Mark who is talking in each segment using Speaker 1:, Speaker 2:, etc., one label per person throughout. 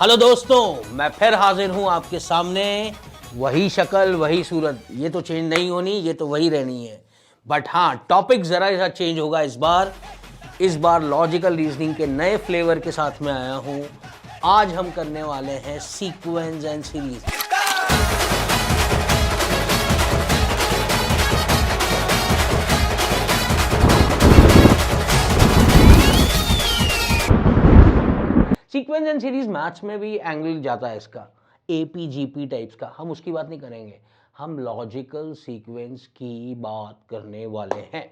Speaker 1: Hello दोस्तों, मैं फिर हाजिर हूं आपके सामने। वही शक्ल वही सूरत, ये तो चेंज नहीं होनी, ये तो वही रहनी है। बट हाँ, टॉपिक ज़रा सा चेंज होगा इस बार लॉजिकल रीजनिंग के नए फ्लेवर के साथ में आया हूं। आज हम करने वाले हैं sequence and series. Sequence and series maths में भी एंगल जाता है इसका, एपी जीपी टाइप्स का। हम उसकी बात नहीं करेंगे, हम लॉजिकल सीक्वेंस की बात करने वाले हैं।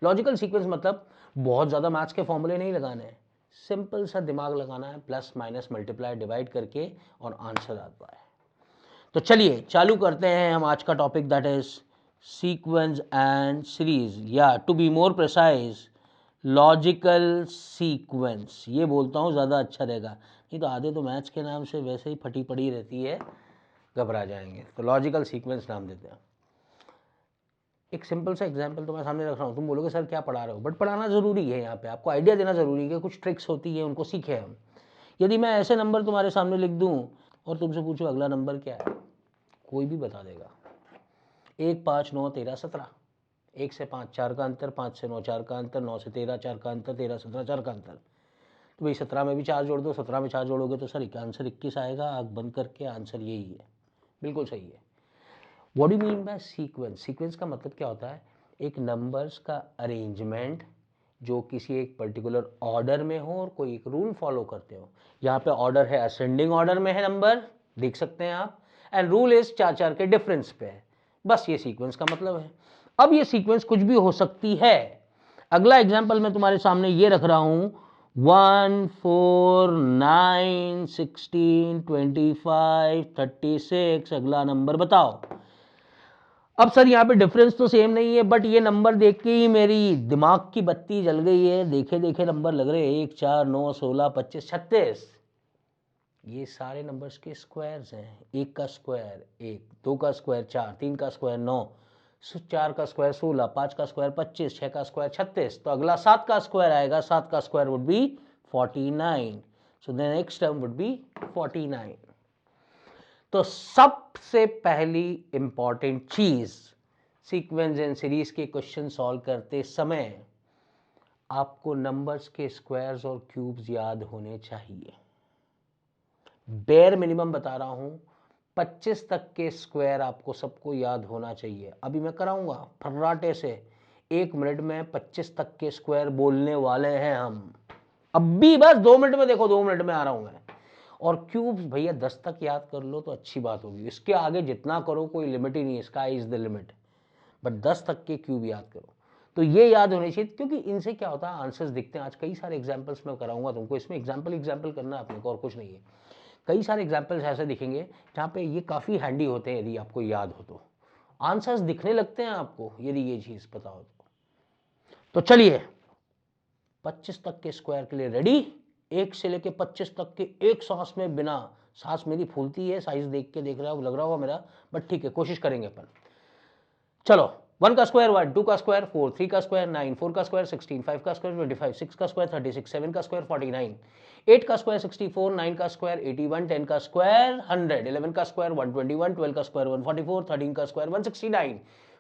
Speaker 1: लॉजिकल सीक्वेंस मतलब बहुत ज़्यादा मैथ्स के फॉर्मूले नहीं लगाने हैं, सिंपल सा दिमाग लगाना है, प्लस माइनस मल्टीप्लाई डिवाइड करके और आंसर आता है। तो चलिए चालू करते हैं हम आज का topic, that is sequence and series, या to be more precise logical sequence. ये बोलता हूँ ज़्यादा अच्छा रहेगा, नहीं तो आधे तो मैथ्स के नाम से वैसे ही फटी पड़ी रहती है, घबरा जाएंगे। तो लॉजिकल सीक्वेंस नाम देते हैं। एक सिंपल सा एग्जांपल तो मैं सामने रख रहा हूँ, तुम बोलोगे सर क्या पढ़ा रहे हो, बट पढ़ाना ज़रूरी है। यहाँ पे आपको आइडिया देना ज़रूरी है कि कुछ ट्रिक्स होती है, उनको सीखे हम। यदि मैं ऐसे नंबर तुम्हारे सामने लिख दूँ और तुमसे पूछूँ अगला नंबर क्या है, कोई भी बता देगा। 1 5 9 13 17, 1 से 5 4 का अंतर, 5 से 9 4 का अंतर, 9 से 13 4 का अंतर, 13 17 4 का अंतर। तो भाई 17 में भी 4 जोड़ दो, 17 में 4 जोड़ोगे तो सर आंसर 21 आएगा। आँख बंद करके आंसर यही है, बिल्कुल सही है। What do you mean by sequence? Sequence का मतलब क्या होता है? एक नंबर्स का अरेंजमेंट जो किसी एक पर्टिकुलर ऑर्डर में हो और कोई एक रूल फॉलो करते हो। यहाँ पे ऑर्डर है, असेंडिंग ऑर्डर में है नंबर, देख सकते हैं आप, एंड रूल इज 4 4 के डिफरेंस पे है। बस ये सीक्वेंस का मतलब है। अब ये सीक्वेंस कुछ भी हो सकती है। अगला एग्जाम्पल मैं तुम्हारे सामने ये रख रहा हूं, 1 4 9 16 25 36। अगला नंबर बताओ। अब सर यहाँ पे डिफरेंस तो सेम नहीं है, बट ये नंबर देख के ही मेरी दिमाग की बत्ती जल गई है। देखे देखे नंबर लग रहे हैं, 1 4 9 16 25 36। ये सारे नंबर्स के स्क्वायर्स हैं। 1 का स्क्वायर 1, 2 का स्क्वायर 4, 3 का स्क्वायर 9, 4 का स्क्वायर 16, 5 का स्क्वायर 25, 6 का स्क्वायर 36। तो अगला 7 का स्क्वायर आएगा। 7 का square would be 49। So the next term would be 49। तो सबसे पहली इंपॉर्टेंट चीज सीक्वेंस एंड सीरीज के क्वेश्चन सॉल्व करते समय आपको नंबर्स के स्क्वायर्स और क्यूब्स याद होने चाहिए। बेयर मिनिमम बता रहा हूं, 25 तक के स्क्वायर आपको सबको याद होना चाहिए। अभी मैं कराऊंगा फर्राटे से, 1 मिनट में 25 तक के स्क्वायर बोलने वाले हैं हम। अब भी बस 2 मिनट में, देखो 2 मिनट में आ रहा हूं मैं। और क्यूब्स भैया 10 तक याद कर लो तो अच्छी बात होगी, इसके आगे जितना करो कोई लिमिट ही नहीं है, sky is the limit. But 10 तक के क्यूब याद करो। तो ये याद होने चाहिए, क्योंकि इनसे क्या होता है, आंसर्स दिखते हैं। आज कई सारे एग्जाम्पल्स मैं कराऊंगा तुमको, इसमें एग्जाम्पल करना है अपने को, और कुछ नहीं है। कई सारे एग्जाम्पल्स ऐसे दिखेंगे जहाँ पे ये काफ़ी हैंडी होते हैं, यदि आपको याद हो तो। आंसर्स दिखने लगते हैं आपको यदि ये चीज़ पता हो तो चलिए 25 तक के स्क्वायर के लिए रेडी। 1 से लेके 25 तक के एक सांस में, बिना सांस मेरी फूलती है, साइज देख के देख रहा हो, लग रहा होगा मेरा, बट ठीक है, कोशिश करेंगे अपन। चलो 1 का स्क्वायर 1, 2 का स्क्वायर 4, 3 का स्क्वायर 9, 4 का स्क्वायर 16, 5 का स्क्वायर 25, 6 का स्क्वायर 36, 7 का स्क्वायर 49, 8 का स्क्वायर 64, 9 का स्क्वायर 81, 10 का स्क्वायर 100, 11 का स्क्वायर 121, 12 का स्क्वायर 144, 13 का स्क्वायर 169,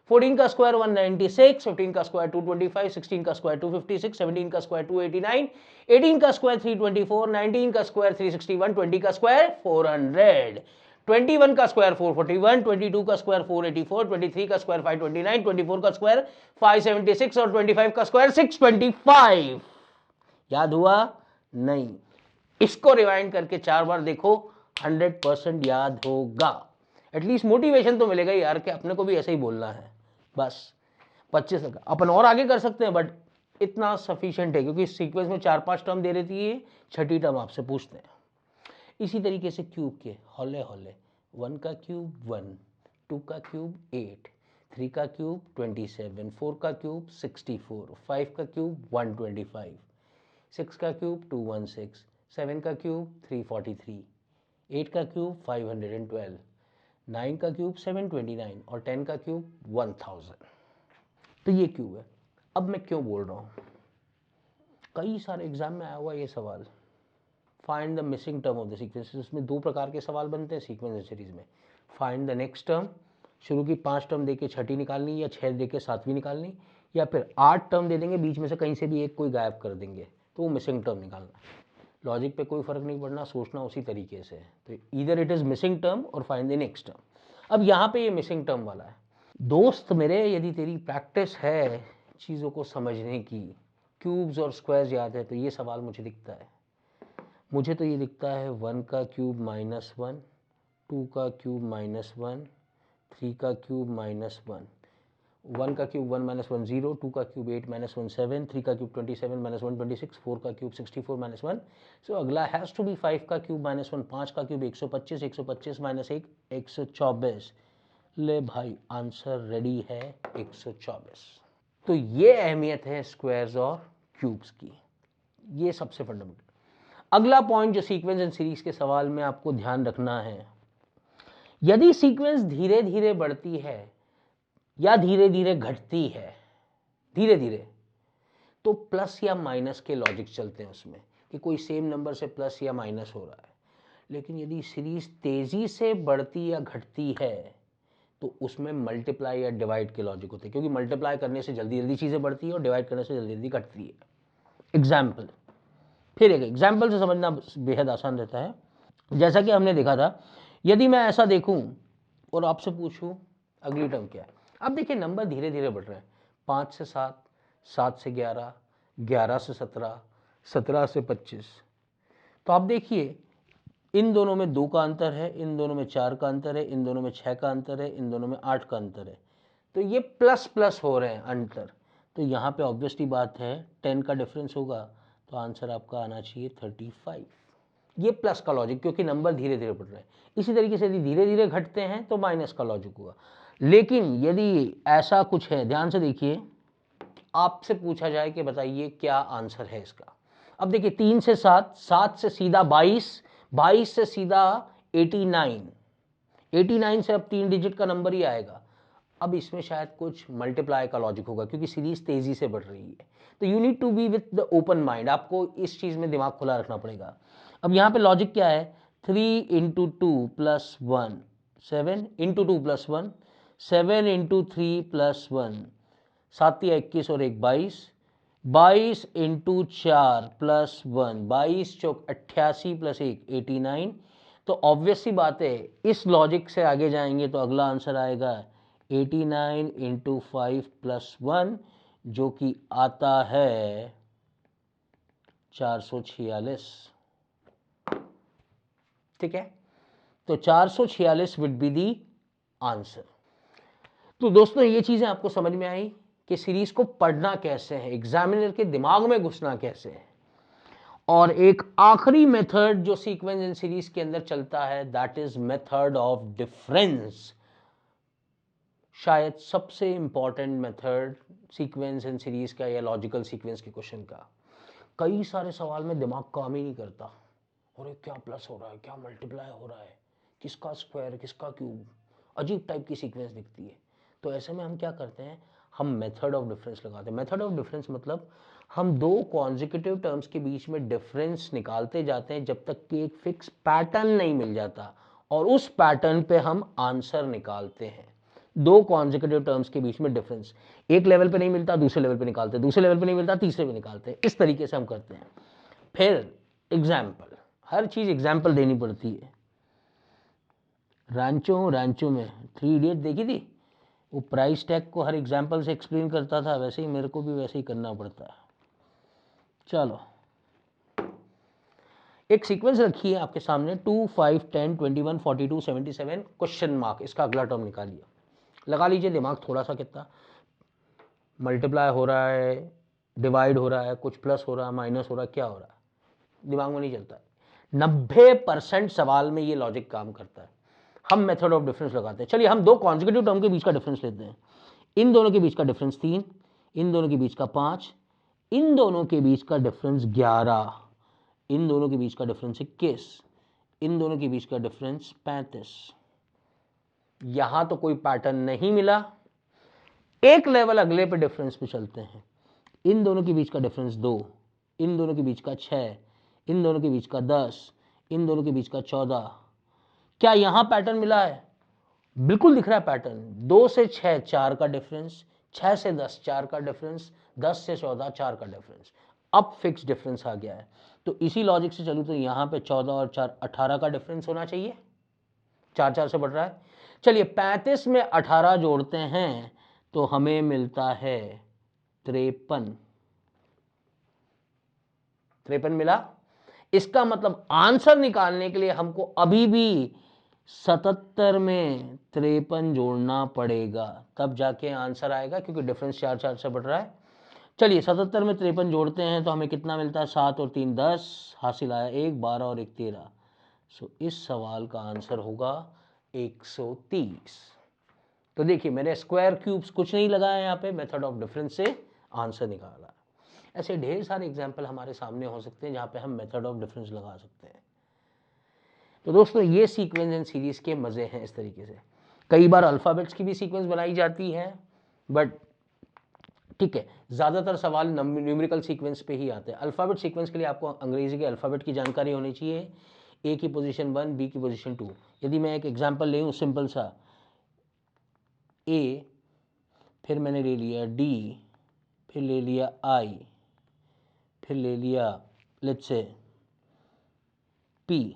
Speaker 1: 14 का स्क्वायर 196, 15 का स्क्वायर 225, 16 का स्क्वायर 256, 17 का स्क्वायर 289, 18 का स्क्वायर 324, 19 का स्क्वायर 361, 20 का स्क्वायर 400, 21 का स्क्वायर 441, 22 का स्क्वायर 484, 23 का स्क्वायर 529, 24 का स्क्वायर 576 और 25 का स्क्वायर 625। याद हुआ? नहीं। इसको रिवाइंड करके 4 बार देखो, 100% याद होगा। एटलीस्ट मोटिवेशन तो मिलेगा यार कि अपने को भी ऐसे ही बोलना है। बस 25 तक अपन और आगे कर सकते हैं, बट इतना सफिशिएंट है, क्योंकि सीक्वेंस में 4-5 टर्म दे रहती है, छठी टर्म आपसे पूछते हैं। इसी तरीके से क्यूब के हौले हौले, 1 का क्यूब 1, 2 का क्यूब 8, 3 का क्यूब 27, 4 का क्यूब 64, 5 का क्यूब 125, 6 का क्यूब 216, 7 का क्यूब 343, 8 का क्यूब 512, 9 का क्यूब 729 और 10 का क्यूब 1000। तो ये क्यूब है। अब मैं क्यों बोल रहा हूँ, कई सारे एग्जाम में आया हुआ ये सवाल, find the missing term of the sequence. उसमें दो प्रकार के सवाल बनते हैं सीक्वेंस एंड सीरीज में। फाइंड द नेक्स्ट टर्म, शुरू की 5 टर्म देके छठी निकालनी, या 6 देके 7वीं निकालनी, या फिर 8 टर्म दे देंगे, बीच में से कहीं से भी एक कोई गायब कर देंगे, तो वो मिसिंग टर्म निकालना है। लॉजिक पे कोई फर्क नहीं पड़ना, सोचना उसी तरीके से है। तो either it is missing term और फाइंड द नेक्स्ट टर्म। अब यहाँ पे ये मिसिंग टर्म वाला है। दोस्त मेरे, यदि तेरी प्रैक्टिस है चीज़ों को समझने की, क्यूब्स और स्क्वायर्स याद है, तो ये सवाल मुझे दिखता है। मुझे तो ये दिखता है 1 का क्यूब -1, 2 का क्यूब -1, 3 का क्यूब -1, 1 का क्यूब 1 - 1 0, 2 का क्यूब 8 - 1 7, 3 का क्यूब 27 - 1 26, 4 का क्यूब 64 - 1। सो अगला हैज़ टू बी 5 का क्यूब -1, 5 का क्यूब 125, 125 - 1 124। ले भाई, आंसर रेडी है 124। तो ये अहमियत है स्क्वायर्स और क्यूब्स की, ये सबसे फंडामेंटल। अगला पॉइंट जो सीक्वेंस एंड सीरीज के सवाल में आपको ध्यान रखना है, यदि सीक्वेंस धीरे धीरे बढ़ती है या धीरे धीरे घटती है, धीरे धीरे, तो प्लस या माइनस के लॉजिक चलते हैं उसमें, कि कोई सेम नंबर से प्लस या माइनस हो रहा है। लेकिन यदि सीरीज तेजी से बढ़ती या घटती है, तो उसमें मल्टीप्लाई या डिवाइड के लॉजिक होते हैं, क्योंकि मल्टीप्लाई करने से जल्दी जल्दी चीज़ें बढ़ती है और डिवाइड करने से जल्दी जल्दी घटती है। एग्जाम्पल, फिर एक एग्जाम्पल से समझना बेहद आसान रहता है। जैसा कि हमने देखा था, यदि मैं ऐसा देखूं और आपसे पूछूं अगली टर्म क्या है। अब देखिए, नंबर धीरे धीरे बढ़ रहे हैं, 5 से 7, 7 से 11, 11 से 17, 17 से 25। तो आप देखिए, इन दोनों में 2 का अंतर है, इन दोनों में 4 का अंतर है, इन दोनों में 6 का अंतर है, इन दोनों में 8 का अंतर है। तो ये प्लस प्लस हो रहे हैं अंतर। तो यहाँ पे ऑब्वियसली बात है 10 का डिफरेंस होगा, तो आंसर आपका आना चाहिए 35। ये प्लस का लॉजिक, क्योंकि नंबर धीरे धीरे बढ़ रहे हैं। इसी तरीके से यदि धीरे धीरे घटते हैं तो माइनस का लॉजिक होगा। लेकिन यदि ऐसा कुछ है, ध्यान से देखिए, आपसे पूछा जाए कि बताइए क्या आंसर है इसका। अब देखिए, 3 से 7, 7 से सीधा 22, 22 से सीधा 89, 89 से अब 3 डिजिट का नंबर ही आएगा। अब इसमें शायद कुछ मल्टीप्लाई का लॉजिक होगा, क्योंकि सीरीज तेजी से बढ़ रही है। तो you need to be with the open mind, आपको इस चीज में दिमाग खुला रखना पड़ेगा। अब यहाँ पे लॉजिक क्या है, 3 into 2 plus 1, 7 into 2 plus 1, 7 into 3 plus 1, 7 या 21 और 1 22, 22 इंटू 4 प्लस 1, 22 चौक 88 प्लस 1 89। तो ऑब्वियस सी बात है, इस लॉजिक से आगे जाएंगे तो अगला आंसर आएगा 89 इंटू 5 प्लस 1, जो कि आता है 446। ठीक है, तो 446 वुड बी दी आंसर। तो दोस्तों, ये चीजें आपको समझ में आई कि सीरीज को पढ़ना कैसे है, एग्जामिनर के दिमाग में घुसना कैसे है। और एक आखिरी मेथड जो सीक्वेंस एंड सीरीज के अंदर चलता है, that is method of difference. शायद सबसे important method sequence and series का या लॉजिकल सीक्वेंस के क्वेश्चन का। कई सारे सवाल में दिमाग काम ही नहीं करता, और क्या प्लस हो रहा है, क्या मल्टीप्लाई हो रहा है, किसका स्क्वायर, किसका क्यूब, अजीब टाइप की सीक्वेंस दिखती है। तो ऐसे में हम क्या करते हैं, हम मेथड ऑफ डिफरेंस लगाते हैं। मेथड ऑफ डिफरेंस मतलब हम दो कॉन्जिक्यूटिव टर्म्स के बीच में डिफरेंस निकालते जाते हैं जब तक कि एक फिक्स पैटर्न नहीं मिल जाता, और उस पैटर्न पे हम आंसर निकालते हैं। दो कॉन्जिक्यूटिव टर्म्स के बीच में डिफरेंस एक लेवल पे नहीं मिलता, दूसरे लेवल पे निकालते हैं, दूसरे लेवल पे नहीं मिलता, तीसरे पे निकालते हैं। इस तरीके से हम करते हैं। फिर एग्जाम्पल, हर चीज एग्जाम्पल देनी पड़ती है। रांचो में 3 इडियट देखी थी, वो प्राइस टैग को हर एग्जाम्पल से एक्सप्लेन करता था, वैसे ही मेरे को भी वैसे ही करना पड़ता है। चलो, एक सीक्वेंस रखी है आपके सामने, 2 5 10 21 42 77 क्वेश्चन मार्क, इसका अगला टर्म निकालिए। लगा लीजिए दिमाग थोड़ा सा, कितना मल्टीप्लाई हो रहा है, डिवाइड हो रहा है, कुछ प्लस हो रहा है, माइनस हो रहा है, क्या हो रहा है, दिमाग में नहीं चलता है। 90% सवाल में ये लॉजिक काम करता है। हम मेथड ऑफ डिफरेंस लगाते हैं। चलिए, हम दो कॉन्जिक्यूटिव टर्म के बीच का डिफरेंस लेते हैं। इन दोनों के बीच का डिफरेंस 3, इन दोनों के बीच का 5, इन दोनों के बीच का डिफरेंस 11, इन दोनों के बीच का डिफरेंस 21, इन दोनों के बीच का डिफरेंस 35। यहां तो कोई पैटर्न नहीं मिला, एक लेवल अगले पे डिफरेंस पे चलते हैं। इन दोनों के बीच का डिफरेंस 2, इन दोनों के बीच का 6, इन दोनों के बीच का 10, इन दोनों के बीच का 14। क्या यहाँ पैटर्न मिला है? बिल्कुल दिख रहा है पैटर्न। 2 से 6 4 का डिफरेंस, 6 से 10 4 का डिफरेंस, 10 से 14 4 का डिफरेंस। अब फिक्स डिफरेंस आ गया है। तो इसी लॉजिक से चलूँ तो यहाँ पे 14 और 4 18 का डिफरेंस होना चाहिए। 4 4 से बढ़ रहा है। चलिए 35 में 18 जोड़ते हैं तो हमें मिलता है 53। 53 मिला। इसका मतलब आंसर निकालने के लिए हमको अभी भी 77 में 53 जोड़ना पड़ेगा, तब जाके आंसर आएगा, क्योंकि डिफरेंस 4 4 से बढ़ रहा है। चलिए 77 में 53 जोड़ते हैं तो हमें कितना मिलता है? 7 और 3 10, हासिल आया 1, 12 और 1 13। सो इस सवाल का आंसर होगा 130। तो देखिए मैंने स्क्वायर क्यूब्स कुछ नहीं लगाया यहाँ पे, मेथड ऑफ डिफरेंस से आंसर निकाला। ऐसे ढेर सारे एग्जाम्पल हमारे सामने हो सकते हैं जहाँ पे हम मेथड ऑफ डिफरेंस लगा सकते हैं। तो दोस्तों ये सीक्वेंस एंड सीरीज के मज़े हैं इस तरीके से। कई बार अल्फ़ाबेट्स की भी सीक्वेंस बनाई जाती है, बट ठीक है, ज़्यादातर सवाल न्यूमेरिकल सीक्वेंस पे ही आते हैं। अल्फ़ाबेट सीक्वेंस के लिए आपको अंग्रेजी के अल्फ़ाबेट की जानकारी होनी चाहिए। ए की पोजीशन 1, बी की पोजीशन 2। यदि मैं एक एग्जांपल ले लूँ सिंपल सा, ए, फिर मैंने ले लिया डी, फिर ले लिया आई, फिर ले लिया लेट्स से पी,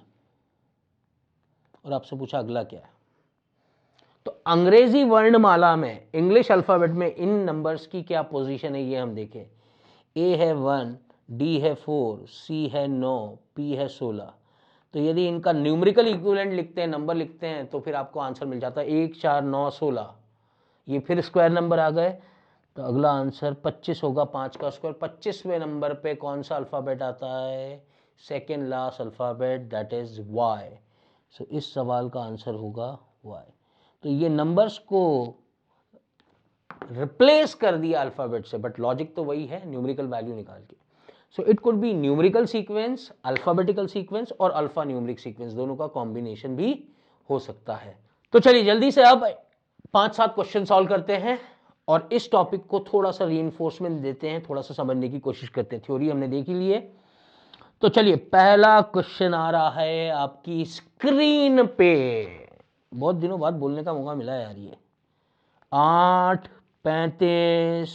Speaker 1: और आपसे पूछा अगला क्या है। तो अंग्रेजी वर्णमाला में, इंग्लिश अल्फ़ाबेट में इन नंबर्स की क्या पोजीशन है ये हम देखें। ए है 1, डी है 4, सी है 9, पी है 16। तो यदि इनका न्यूमेरिकल इक्विवेलेंट लिखते हैं, नंबर लिखते हैं, तो फिर आपको आंसर मिल जाता है 1 4 9 16। ये फिर स्क्वायर नंबर आ गए, तो अगला आंसर 25 होगा। 5 का स्क्वायर। 25वें नंबर पे कौन सा अल्फ़ाबेट आता है? Second last alphabet, that is Y. So इस सवाल का आंसर होगा वाई। तो ये नंबर्स को रिप्लेस कर दिया अल्फ़ाबेट से, बट लॉजिक तो वही है, न्यूमेरिकल वैल्यू निकाल के। So it could be numerical sequence, alphabetical sequence और अल्फ़ा न्यूमेरिक सीक्वेंस, दोनों का कॉम्बिनेशन भी हो सकता है। तो चलिए जल्दी से अब 5-7 क्वेश्चन सॉल्व करते हैं और इस टॉपिक को थोड़ा सा रीइंफोर्समेंट देते हैं, थोड़ा सा समझने की कोशिश करते हैं। थ्योरी हमने देख ही ली है। तो चलिए पहला क्वेश्चन आ रहा है आपकी स्क्रीन पे। बहुत दिनों बाद बोलने का मौका मिला है यार ये। 8 35,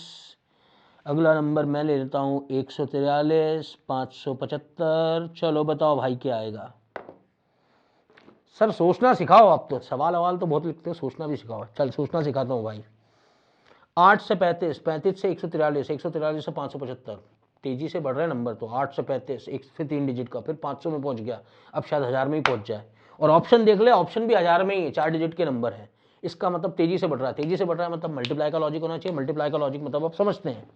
Speaker 1: अगला नंबर मैं ले लेता हूँ 143, 575। चलो बताओ भाई क्या आएगा। सर सोचना सिखाओ, आप तो सवाल अवाल तो बहुत लिखते हो, सोचना भी सिखाओ। चल सोचना सिखाता हूँ भाई। 8 से 35, 35 से 143, 143 से 575। तेजी से बढ़ रहा है नंबर। तो 8 से 35, एक फिर 3 डिजिट का, फिर 500 में पहुंच गया, अब शायद 1000 में ही पहुंच जाए। और ऑप्शन देख ले, ऑप्शन भी 1000 में ही है, 4 डिजिट के नंबर है। इसका मतलब तेजी से बढ़ रहा है। तेजी से बढ़ रहा है मतलब मल्टीप्लाई का लॉजिक होना चाहिए। मल्टीप्लाई का लॉजिक मतलब आप समझते हैं,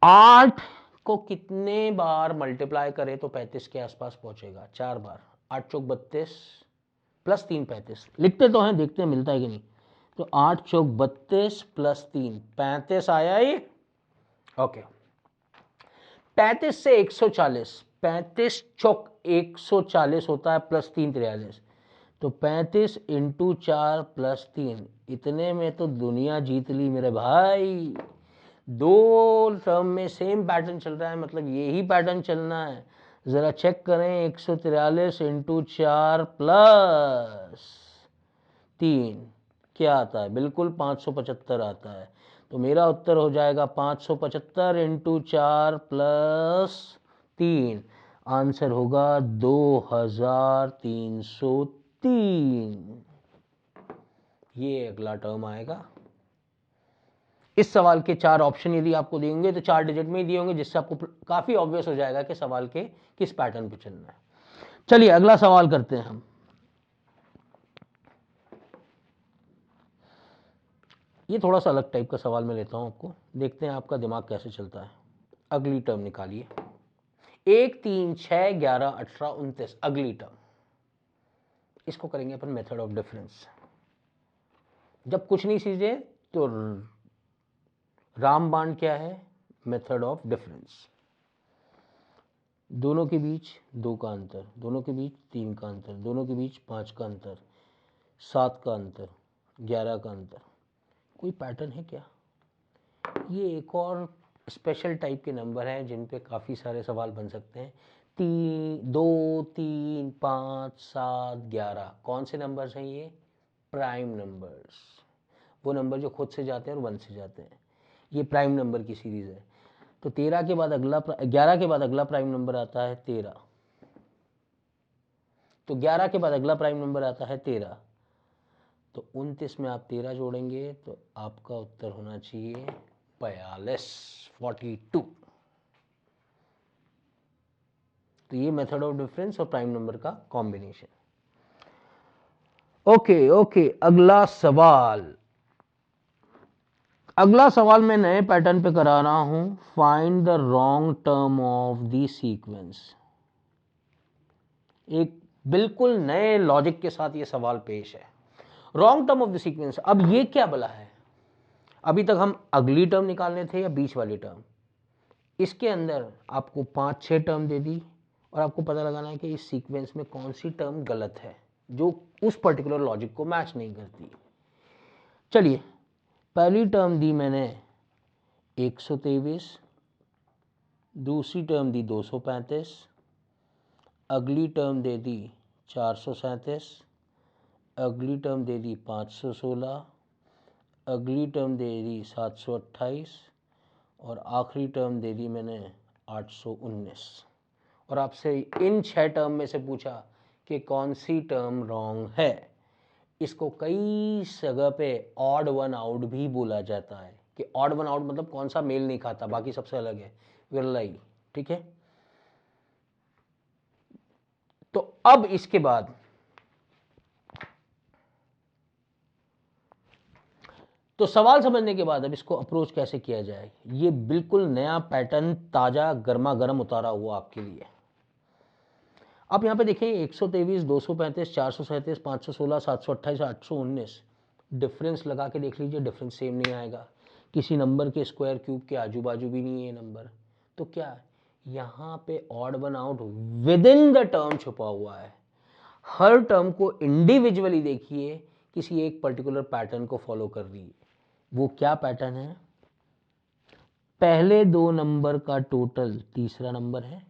Speaker 1: 8 को कितने बार मल्टीप्लाई करें तो 35 के आसपास पहुंचेगा? 4 बार। 8 चौक 32 प्लस 3 35। लिखते तो हैं, देखते हैं मिलता है कि नहीं। तो 8 चौक 32 प्लस 3 35 आया ये। ओके। 35 से 140, 35 चौक 140 होता है, प्लस 3 43। तो 35 इंटू 4 प्लस 3, इतने में तो दुनिया जीत ली मेरे भाई। दो टर्म में सेम पैटर्न चल रहा है, मतलब यही पैटर्न चलना है। ज़रा चेक करें, 143 इंटू 4 प्लस 3 क्या आता है? बिल्कुल 575 आता है। तो मेरा उत्तर हो जाएगा 575 इंटू 4 प्लस 3। आंसर होगा 2303। ये अगला टर्म आएगा। इस सवाल के 4 ऑप्शन यदि आपको देंगे तो 4 डिजिट में ही दिए होंगे, जिससे आपको काफी ऑब्वियस हो जाएगा कि सवाल के किस पैटर्न पे चलना है। चलिए अगला सवाल करते हैं हम। ये थोड़ा सा अलग टाइप का सवाल मैं लेता हूं आपको, देखते हैं आपका दिमाग कैसे चलता है। अगली टर्म निकालिए। 1 3 6 11 18 29, अगली टर्म। इसको करेंगे अपन मेथड ऑफ डिफरेंस। जब कुछ नहीं सीखे तो रामबाण क्या है? Method of difference. दोनों के बीच 2 का अंतर, दोनों के बीच 3 का अंतर, दोनों के बीच 5 का अंतर, 7 का अंतर, 11 का अंतर। कोई पैटर्न है क्या? ये एक और स्पेशल टाइप के नंबर हैं जिन पे काफ़ी सारे सवाल बन सकते हैं। 2, 3, 5, 7, 11 कौन से नंबर्स हैं ये? प्राइम नंबर्स, वो नंबर जो खुद से जाते हैं और 1 से जाते हैं, ये प्राइम नंबर की सीरीज़ है। तो 13 के बाद अगला 11 के बाद अगला प्राइम नंबर आता है 13, तो 11 के बाद अगला प्राइम नंबर आता है 13, तो 29 में आप 13 जोड़ेंगे तो आपका उत्तर होना चाहिए 42, 42। तो ये मेथड ऑफ डिफरेंस और प्राइम नंबर का कॉम्बिनेशन। ओके, अगला सवाल मैं नए पैटर्न पे करा रहा हूं। Find the wrong term of the sequence. एक बिल्कुल नए लॉजिक के साथ ये सवाल पेश है। Wrong term of the sequence, अब ये क्या बला है? अभी तक हम अगली टर्म निकालने थे या बीच वाली टर्म। इसके अंदर आपको 5-6 टर्म दे दी और आपको पता लगाना है कि इस सीक्वेंस में कौन सी टर्म गलत है जो उस पर्टिकुलर लॉजिक को मैच नहीं करती। चलिए, पहली टर्म दी मैंने 123, दूसरी टर्म दी 235, अगली टर्म दे दी 437, अगली टर्म दे दी 516, अगली टर्म दे दी 728 और आखिरी टर्म दे दी मैंने 819। और आपसे इन 6 टर्म में से पूछा कि कौन सी टर्म रॉन्ग है। इसको कई जगह पे ऑड वन आउट भी बोला जाता है कि ऑड वन आउट मतलब कौन सा मेल नहीं खाता, बाकी सबसे अलग है, विरलाई। ठीक है, तो अब इसके बाद तो सवाल समझने के बाद अब इसको अप्रोच कैसे किया जाए, ये बिल्कुल नया पैटर्न, ताजा गर्मा गर्म उतारा हुआ आपके लिए। आप यहां पे देखें 123, 235, 437, 516, 728, 819, डिफरेंस लगा के देख लीजिए, डिफरेंस सेम नहीं आएगा। किसी नंबर के स्क्वायर क्यूब के आजू बाजू भी नहीं है नंबर। तो क्या यहाँ पे odd one out with in the term छुपा हुआ है। हर टर्म को इंडिविजुअली देखिए, किसी एक पर्टिकुलर पैटर्न को फॉलो कर रही है। वो क्या पैटर्न है? पहले 2 नंबर का टोटल तीसरा नंबर है।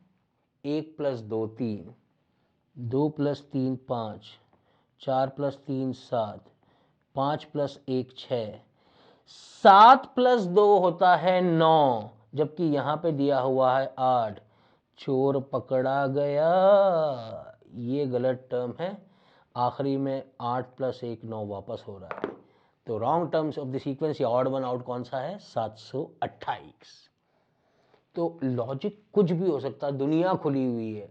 Speaker 1: 1 + 2 3, 2 + 3 5, 4 + 3 7, 5 + 1 6, 7 + 2 होता है 9, जबकि यहां पे दिया हुआ है 8। चोर पकड़ा गया, ये गलत टर्म है। आखिरी में 8 + 1 9 वापस हो रहा है। तो wrong terms of the sequence या ऑड वन आउट कौन सा है? 728। तो लॉजिक कुछ भी हो सकता है, दुनिया खुली हुई है।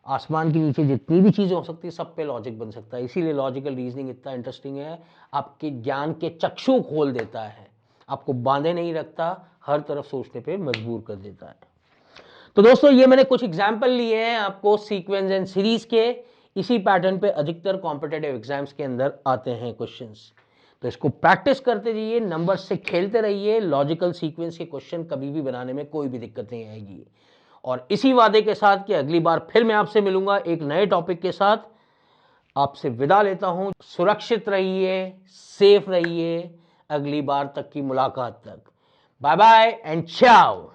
Speaker 1: आसमान के नीचे जितनी भी चीजें हो सकती है सब पे लॉजिक बन सकता है। इसीलिए लॉजिकल रीजनिंग इतना इंटरेस्टिंग है, आपके ज्ञान के चक्षु खोल देता है, आपको बांधे नहीं रखता, हर तरफ सोचने पे मजबूर कर देता है। तो दोस्तों, ये मैंने कुछ एग्जाम्पल लिए हैं आपको सीक्वेंस एंड सीरीज के। इसी पैटर्न पे अधिकतर कॉम्पिटेटिव एग्जाम्स के अंदर आते हैं क्वेश्चंस। तो इसको प्रैक्टिस करते जाइए, नंबर से खेलते रहिए। लॉजिकल सीक्वेंस के क्वेश्चन कभी भी बनाने में कोई भी दिक्कत नहीं आएगी। और इसी वादे के साथ कि अगली बार फिर मैं आपसे मिलूंगा एक नए टॉपिक के साथ, आपसे विदा लेता हूं। सुरक्षित रहिए, सेफ रहिए, अगली बार तक की मुलाकात तक। बाय बाय एंड चाओ।